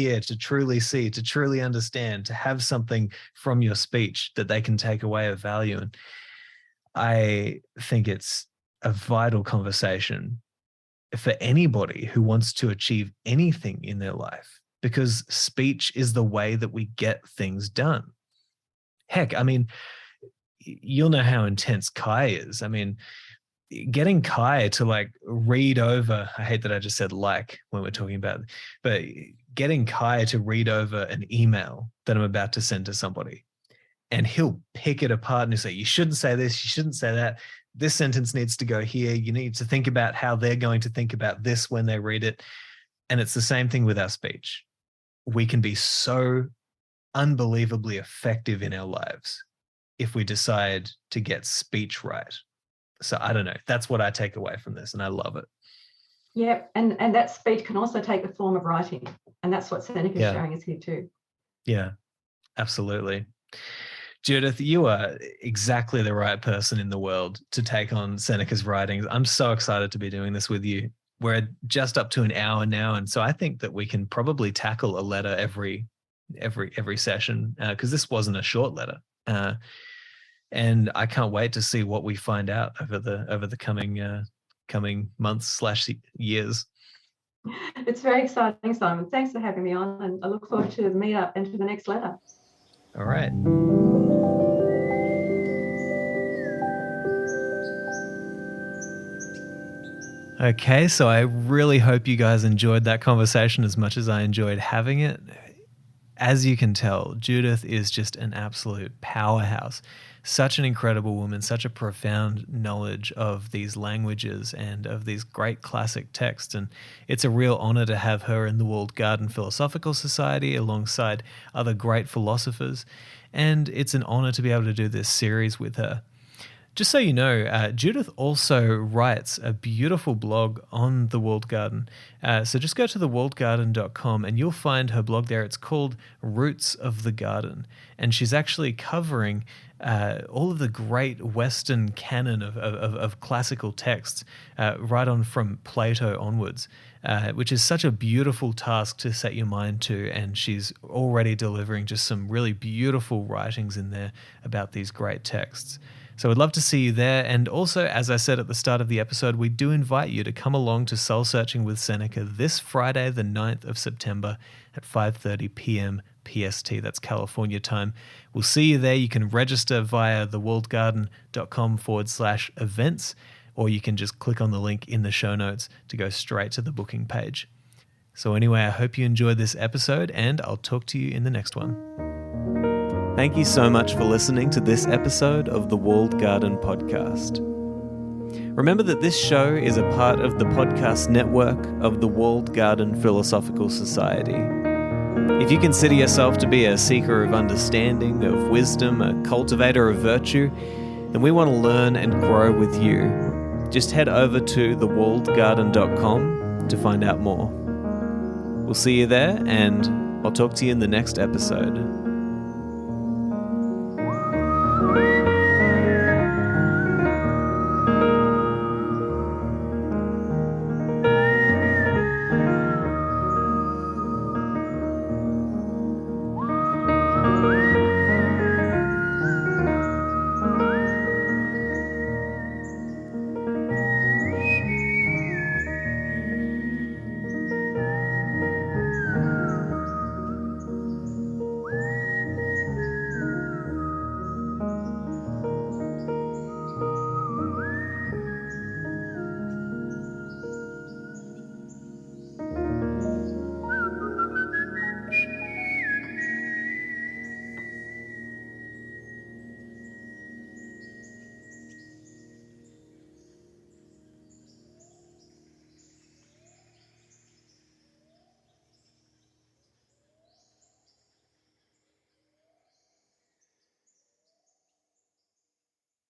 see, to truly understand, to have something from your speech that they can take away of value. And I think it's a vital conversation for anybody who wants to achieve anything in their life, because speech is the way that we get things done. Heck, I mean, you'll know how intense Kai is. I mean, getting Kai to read over, I hate that I just said when we're talking about, but getting Kai to read over an email that I'm about to send to somebody and he'll pick it apart and he'll say, you shouldn't say this, you shouldn't say that. This sentence needs to go here. You need to think about how they're going to think about this when they read it. And it's the same thing with our speech. We can be so unbelievably effective in our lives if we decide to get speech right. So I don't know. That's what I take away from this, and I love it. Yeah, and that speech can also take the form of writing, and that's what Seneca's showing us here too. Yeah, absolutely. Judith, you are exactly the right person in the world to take on Seneca's writings. I'm so excited to be doing this with you. We're just up to an hour now, and so I think that we can probably tackle a letter every session, because this wasn't a short letter. And I can't wait to see what we find out over the coming months/years. It's very exciting, Simon. Thanks for having me on, and I look forward to the meetup and to the next letter. All right. Okay, so I really hope you guys enjoyed that conversation as much as I enjoyed having it. As you can tell, Judith is just an absolute powerhouse. Such an incredible woman, such a profound knowledge of these languages and of these great classic texts. And it's a real honor to have her in the Walled Garden Philosophical Society alongside other great philosophers. And it's an honor to be able to do this series with her. Just so you know, Judith also writes a beautiful blog on the Walled Garden. So just go to thewalledgarden.com and you'll find her blog there. It's called Roots of the Garden. And she's actually covering all of the great Western canon of classical texts, right on from Plato onwards, which is such a beautiful task to set your mind to. And she's already delivering just some really beautiful writings in there about these great texts. So I'd love to see you there. And also, as I said at the start of the episode, we do invite you to come along to Soul Searching with Seneca this Friday, the 9th of September at 5:30 p.m. PST. That's California time. We'll see you there. You can register via thewalledgarden.com/events, or you can just click on the link in the show notes to go straight to the booking page. So anyway, I hope you enjoyed this episode, and I'll talk to you in the next one. Thank you so much for listening to this episode of the Walled Garden Podcast. Remember that this show is a part of the podcast network of the Walled Garden Philosophical Society. If you consider yourself to be a seeker of understanding, of wisdom, a cultivator of virtue, then we want to learn and grow with you. Just head over to thewalledgarden.com to find out more. We'll see you there, and I'll talk to you in the next episode.